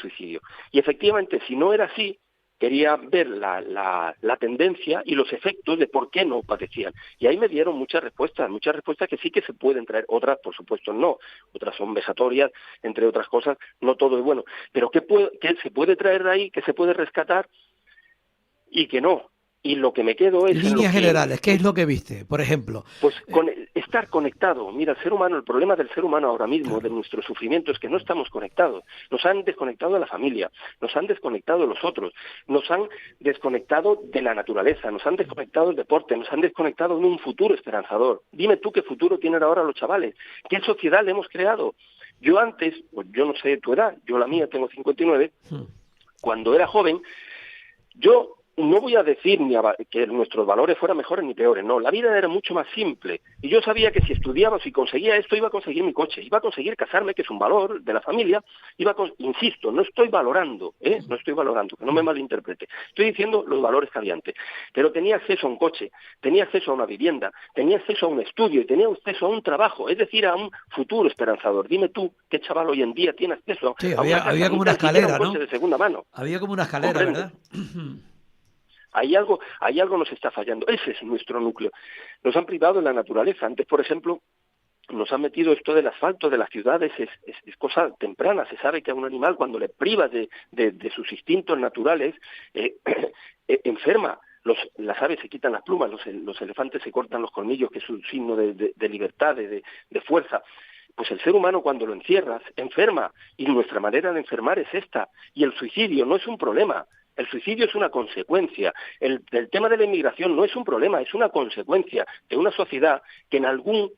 suicidio. Y efectivamente, si no era así, quería ver la tendencia y los efectos de por qué no padecían. Y ahí me dieron muchas respuestas que sí que se pueden traer, otras por supuesto no, otras son vejatorias, entre otras cosas, no todo es bueno. Pero ¿qué se puede traer de ahí, qué se puede rescatar y que no? Y lo que me quedo es...
Líneas generales, ¿qué es lo que viste, por ejemplo?
Pues estar conectado. Mira, el problema del ser humano ahora mismo, de nuestro sufrimiento, es que no estamos conectados. Nos han desconectado de la familia, nos han desconectado de los otros, nos han desconectado de la naturaleza, nos han desconectado del deporte, nos han desconectado de un futuro esperanzador. Dime tú qué futuro tienen ahora los chavales, qué sociedad le hemos creado. Yo antes, pues yo no sé tu edad, yo la mía tengo 59, cuando era joven, yo... no voy a decir que nuestros valores fueran mejores ni peores, no, la vida era mucho más simple y yo sabía que si estudiaba, si conseguía esto, iba a conseguir mi coche, iba a conseguir casarme, que es un valor de la familia, insisto, no estoy valorando, que no me malinterprete, estoy diciendo los valores que había antes, pero tenía acceso a un coche, tenía acceso a una vivienda, tenía acceso a un estudio y tenía acceso a un trabajo, es decir, a un futuro esperanzador. Dime tú, ¿qué chaval hoy en día tiene acceso a
había como una escalera,
un coche de segunda mano?
Había como una escalera, ¿verdad?
Hay algo nos está fallando. Ese es nuestro núcleo. Nos han privado de la naturaleza. Antes, por ejemplo, nos han metido esto del asfalto de las ciudades. Es cosa temprana. Se sabe que a un animal, cuando le privas de sus instintos naturales, enferma. Las aves se quitan las plumas, los elefantes se cortan los colmillos, que es un signo de libertad, de fuerza. Pues el ser humano, cuando lo encierras, enferma. Y nuestra manera de enfermar es esta. Y el suicidio no es un problema. El suicidio es una consecuencia. El tema de la inmigración no es un problema, es una consecuencia de una sociedad que en algún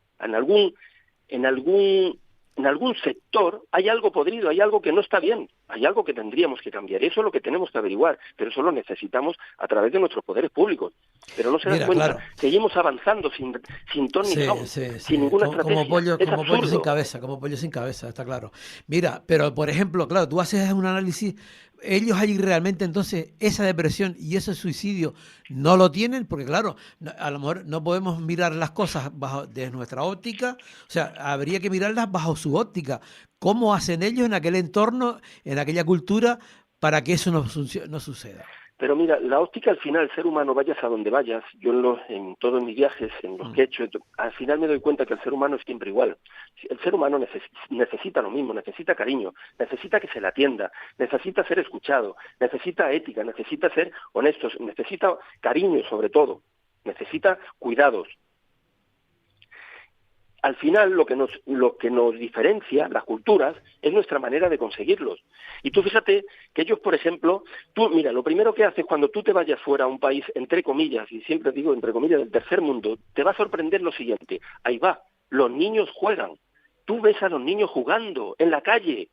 sector hay algo podrido, hay algo que no está bien, hay algo que tendríamos que cambiar. Eso es lo que tenemos que averiguar, pero eso lo necesitamos a través de nuestros poderes públicos. Pero no se dan cuenta, seguimos avanzando sin ton ni son, sin ninguna estrategia.
Como pollo sin cabeza, está claro. Mira, pero por ejemplo, claro, tú haces un análisis, ellos allí realmente entonces esa depresión y ese suicidio no lo tienen, porque claro, a lo mejor no podemos mirar las cosas desde nuestra óptica, o sea, habría que mirarlas bajo su óptica. ¿Cómo hacen ellos en aquel entorno, en aquella cultura, para que eso no suceda?
Pero mira, la óptica al final, el ser humano, vayas a donde vayas, yo en todos mis viajes, en los que he hecho, al final me doy cuenta que el ser humano es siempre igual. El ser humano necesita lo mismo, necesita cariño, necesita que se le atienda, necesita ser escuchado, necesita ética, necesita ser honestos, necesita cariño sobre todo, necesita cuidados. al final lo que nos diferencia, las culturas, es nuestra manera de conseguirlos. Y tú fíjate que ellos, por ejemplo, mira, lo primero que haces cuando tú te vayas fuera a un país, entre comillas, y siempre digo entre comillas, del tercer mundo, te va a sorprender lo siguiente. Ahí va, los niños juegan. Tú ves a los niños jugando en la calle.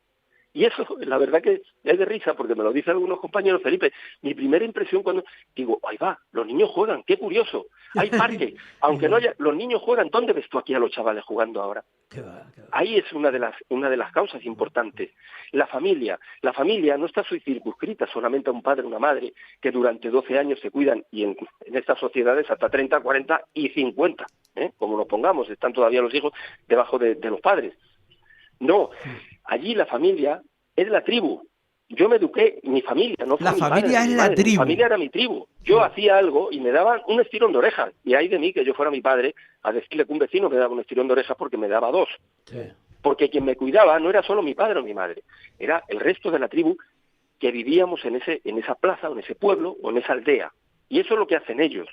Y eso, la verdad que es de risa, porque me lo dicen algunos compañeros, Felipe. Mi primera impresión cuando digo, ahí va, los niños juegan, qué curioso. Hay parque, aunque no haya, los niños juegan. ¿Dónde ves tú aquí a los chavales jugando ahora?
Qué va.
Ahí es una de las causas importantes. La familia no está circunscrita solamente a un padre o una madre que durante 12 años se cuidan, y en estas sociedades hasta 30, 40 y 50, como lo pongamos, están todavía los hijos debajo de los padres. No, allí la familia es la tribu. Yo me eduqué, mi familia, no fue
la
mi
familia
padre,
es la tribu.
Mi familia era mi tribu. Yo hacía algo y me daban un estirón de orejas. Y ahí de mí que yo fuera mi padre a decirle que un vecino me daba un estirón de orejas porque me daba dos.
Sí.
Porque quien me cuidaba no era solo mi padre o mi madre, era el resto de la tribu que vivíamos en esa plaza, o en ese pueblo, o en esa aldea. Y eso es lo que hacen ellos.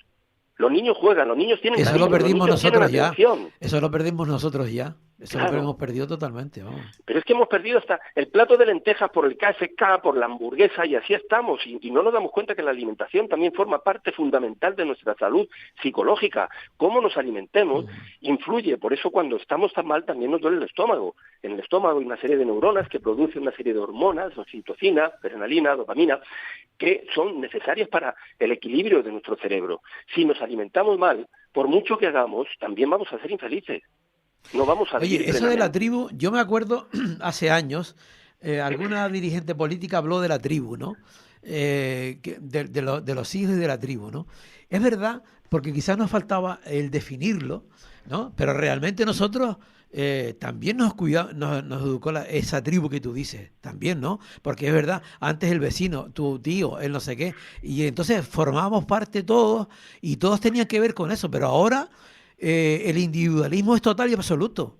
Los niños juegan, los niños tienen...
Eso lo perdimos nosotros ya.
Atención.
Eso lo perdimos nosotros ya. Eso
Claro.
lo hemos perdido totalmente. Vamos.
Pero es que hemos perdido hasta el plato de lentejas por el KFK, por la hamburguesa, y así estamos. Y no nos damos cuenta que la alimentación también forma parte fundamental de nuestra salud psicológica. Cómo nos alimentemos influye. Por eso cuando estamos tan mal también nos duele el estómago. En el estómago hay una serie de neuronas que producen una serie de hormonas, oxitocina, adrenalina, dopamina, que son necesarias para el equilibrio de nuestro cerebro. Si nos alimentamos mal, por mucho que hagamos, también vamos a ser infelices. No vamos a vivir
Oye, eso de la
plenamente.
tribu, yo me acuerdo hace años, alguna dirigente política habló de la tribu, ¿no? De los hijos de la tribu, ¿no? Es verdad, porque quizás nos faltaba el definirlo, ¿no? Pero realmente nosotros también nos educó esa tribu que tú dices, también, ¿no? Porque es verdad, antes el vecino, tu tío, el no sé qué, y entonces formábamos parte todos y todos tenían que ver con eso, pero ahora el individualismo es total y absoluto,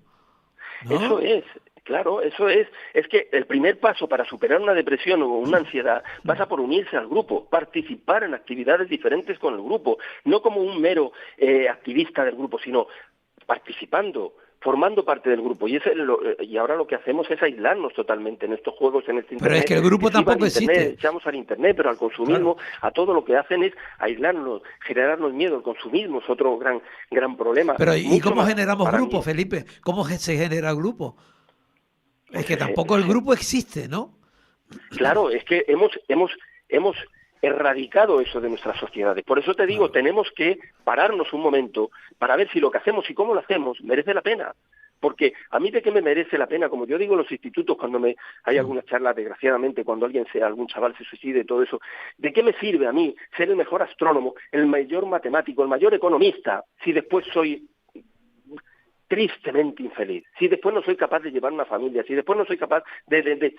¿no?
Eso es, claro, eso es. Es que el primer paso para superar una depresión o una ansiedad pasa por unirse al grupo, participar en actividades diferentes con el grupo, no como un mero activista del grupo, sino participando, formando parte del grupo. Y ahora lo que hacemos es aislarnos totalmente en estos juegos, en este internet.
Pero es que el grupo tampoco existe.
Echamos al internet, pero al consumismo, claro, a todo lo que hacen es aislarnos, generarnos miedo. El consumismo es otro gran problema.
Pero ¿y cómo
más
generamos grupo, Felipe? ¿Cómo se genera grupo? Es que tampoco el grupo existe, ¿no?
Claro, es que hemos erradicado eso de nuestras sociedades. Por eso te digo, tenemos que pararnos un momento para ver si lo que hacemos y cómo lo hacemos merece la pena. Porque a mí de qué me merece la pena, como yo digo en los institutos cuando hay alguna charla, desgraciadamente, cuando algún chaval se suicide y todo eso, ¿de qué me sirve a mí ser el mejor astrónomo, el mayor matemático, el mayor economista, si después soy tristemente infeliz, si después no soy capaz de llevar una familia, si después no soy capaz de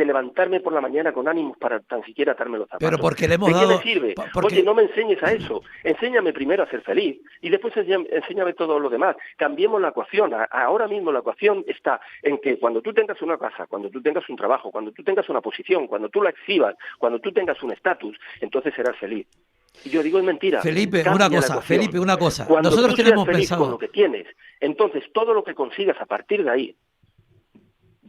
levantarme por la mañana con ánimos para tan siquiera atarme los zapatos?
Pero porque le hemos
¿De
dado...
qué me sirve? Oye, no me enseñes a eso. Enséñame primero a ser feliz y después enséñame todo lo demás. Cambiemos la ecuación. Ahora mismo la ecuación está en que cuando tú tengas una casa, cuando tú tengas un trabajo, cuando tú tengas una posición, cuando tú la exhibas, cuando tú tengas un estatus, entonces serás feliz. Y yo digo, es mentira.
Felipe, una cosa.
Cuando
nosotros
tú
tenemos
seas feliz
pensado
con lo que tienes, entonces todo lo que consigas a partir de ahí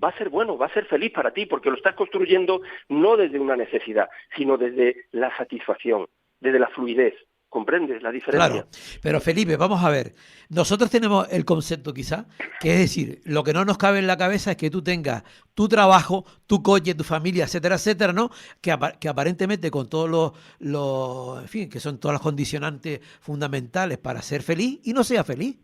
va a ser bueno, va a ser feliz para ti, porque lo estás construyendo no desde una necesidad, sino desde la satisfacción, desde la fluidez. ¿Comprendes la diferencia?
Claro, pero Felipe, vamos a ver. Nosotros tenemos el concepto quizá, que es decir, lo que no nos cabe en la cabeza es que tú tengas tu trabajo, tu coche, tu familia, etcétera, etcétera, ¿no? Que aparentemente con todos en fin, que son todas las condicionantes fundamentales para ser feliz y no sea feliz.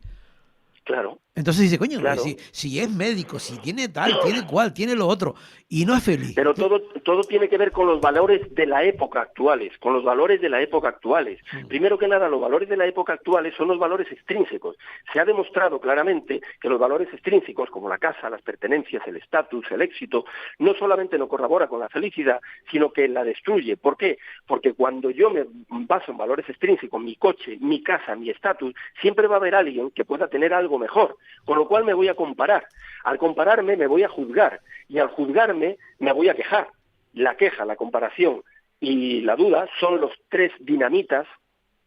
Claro.
Entonces dice, coño,
claro,
si es médico, si tiene tal, tiene cual, tiene lo otro, y no es feliz.
Pero todo tiene que ver con los valores de la época actuales, con los valores de la época actuales. Primero que nada, los valores de la época actuales son los valores extrínsecos. Se ha demostrado claramente que los valores extrínsecos, como la casa, las pertenencias, el estatus, el éxito, no solamente no corrobora con la felicidad, sino que la destruye. ¿Por qué? Porque cuando yo me baso en valores extrínsecos, mi coche, mi casa, mi estatus, siempre va a haber alguien que pueda tener algo mejor. Con lo cual me voy a comparar. Al compararme me voy a juzgar y al juzgarme me voy a quejar. La queja, la comparación y la duda son los tres dinamitas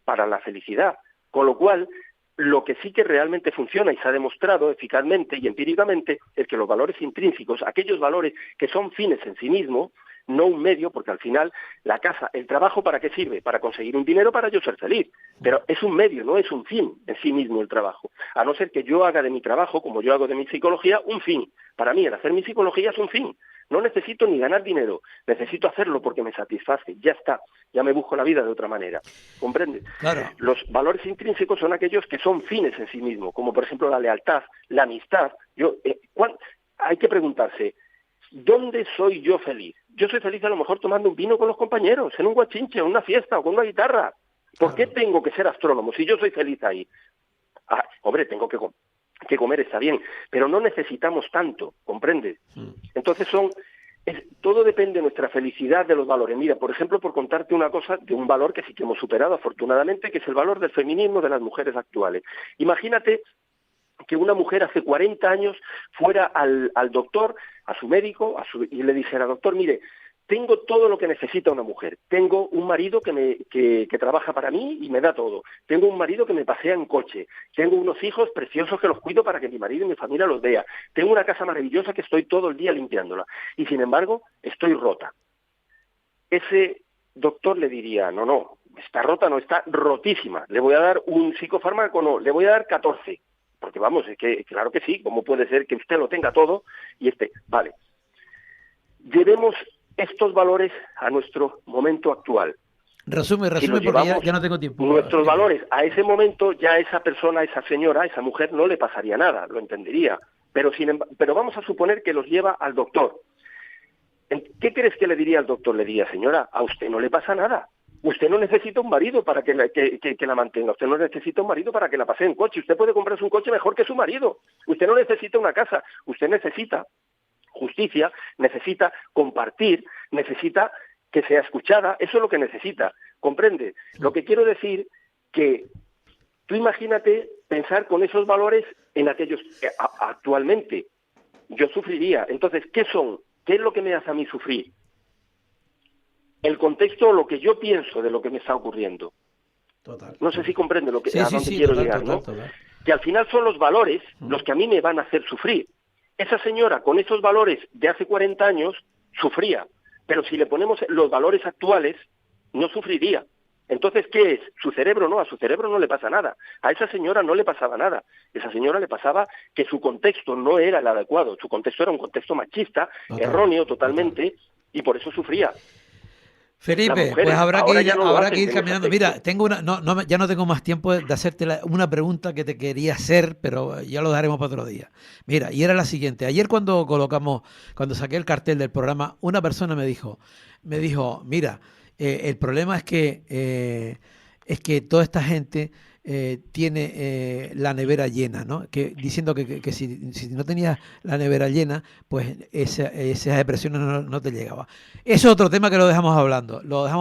para la felicidad. Con lo cual lo que sí que realmente funciona y se ha demostrado eficazmente y empíricamente es que los valores intrínsecos, aquellos valores que son fines en sí mismos, no un medio, porque al final la casa, el trabajo, ¿para qué sirve? Para conseguir un dinero para yo ser feliz, pero es un medio, no es un fin en sí mismo el trabajo, a no ser que yo haga de mi trabajo, como yo hago de mi psicología, un fin. Para mí el hacer mi psicología es un fin, no necesito ni ganar dinero, necesito hacerlo porque me satisface, ya está, ya me busco la vida de otra manera, ¿comprende?
Claro.
Los valores intrínsecos son aquellos que son fines en sí mismos, como por ejemplo la lealtad, la amistad. Hay que preguntarse, ¿dónde soy yo feliz? Yo soy feliz a lo mejor tomando un vino con los compañeros, en un guachinche, en una fiesta o con una guitarra. ¿Por qué tengo que ser astrónomo si yo soy feliz ahí? Hombre, tengo que comer, está bien, pero no necesitamos tanto, ¿comprende? Entonces todo depende de nuestra felicidad, de los valores. Mira, por ejemplo, por contarte una cosa de un valor que sí que hemos superado afortunadamente, que es el valor del feminismo de las mujeres actuales. Imagínate que una mujer hace 40 años fuera al doctor, a su médico, y le dijera, doctor, mire, tengo todo lo que necesita una mujer. Tengo un marido que trabaja para mí y me da todo. Tengo un marido que me pasea en coche. Tengo unos hijos preciosos que los cuido para que mi marido y mi familia los vea. Tengo una casa maravillosa que estoy todo el día limpiándola. Y sin embargo, estoy rota. Ese doctor le diría, no, está rota, no, está rotísima. Le voy a dar un psicofármaco, no, le voy a dar 14. Porque vamos, es que claro que sí, ¿cómo puede ser que usted lo tenga todo y vale? Llevemos estos valores a nuestro momento actual.
Resume, porque ya no tengo tiempo.
Nuestros valores a ese momento, ya esa persona, esa señora, esa mujer no le pasaría nada, lo entendería. Pero vamos a suponer que los lleva al doctor. ¿Qué crees que le diría al doctor? Le diría, señora, a usted no le pasa nada. Usted no necesita un marido para que la mantenga. Usted no necesita un marido para que la pase en coche. Usted puede comprarse un coche mejor que su marido. Usted no necesita una casa. Usted necesita justicia, necesita compartir, necesita que sea escuchada. Eso es lo que necesita. ¿Comprende? Lo que quiero decir que tú imagínate pensar con esos valores en aquellos que actualmente yo sufriría. Entonces, ¿qué son? ¿Qué es lo que me hace a mí sufrir? El contexto, lo que yo pienso de lo que me está ocurriendo.
Total.
No sé si comprende a dónde quiero llegar, ¿no?
Total.
Que al final son los valores los que a mí me van a hacer sufrir. Esa señora con esos valores de hace 40 años sufría, pero si le ponemos los valores actuales, no sufriría. Entonces, ¿qué es? Su cerebro no, a su cerebro no le pasa nada. A esa señora no le pasaba nada. A esa señora le pasaba que su contexto no era el adecuado. Su contexto era un contexto machista, erróneo totalmente, y por eso sufría.
Felipe, pues habrá que ir caminando. Mira, tengo ya no tengo más tiempo de hacerte una pregunta que te quería hacer, pero ya lo dejaremos para otro día. Mira, y era la siguiente. Ayer cuando saqué el cartel del programa, una persona me dijo, mira, el problema es que toda esta gente tiene la nevera llena, ¿no? Diciendo que si no tenías la nevera llena, pues esa depresión no te llegaba. Eso es otro tema que lo dejamos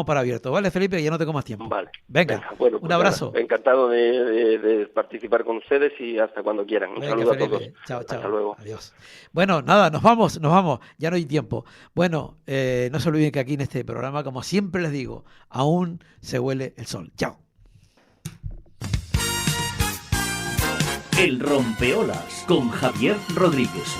para abierto, ¿vale, Felipe? Ya no tengo más tiempo.
Vale.
Venga,
bueno,
un abrazo.
Nada, encantado de participar con ustedes y hasta cuando quieran. Un saludo
Felipe.
A todos.
Chao.
Hasta luego.
Adiós. Bueno, nada, nos vamos. Ya no hay tiempo. Bueno, no se olviden que aquí en este programa, como siempre les digo, aún se huele el sol. Chao.
El Rompeolas con Javier Rodríguez.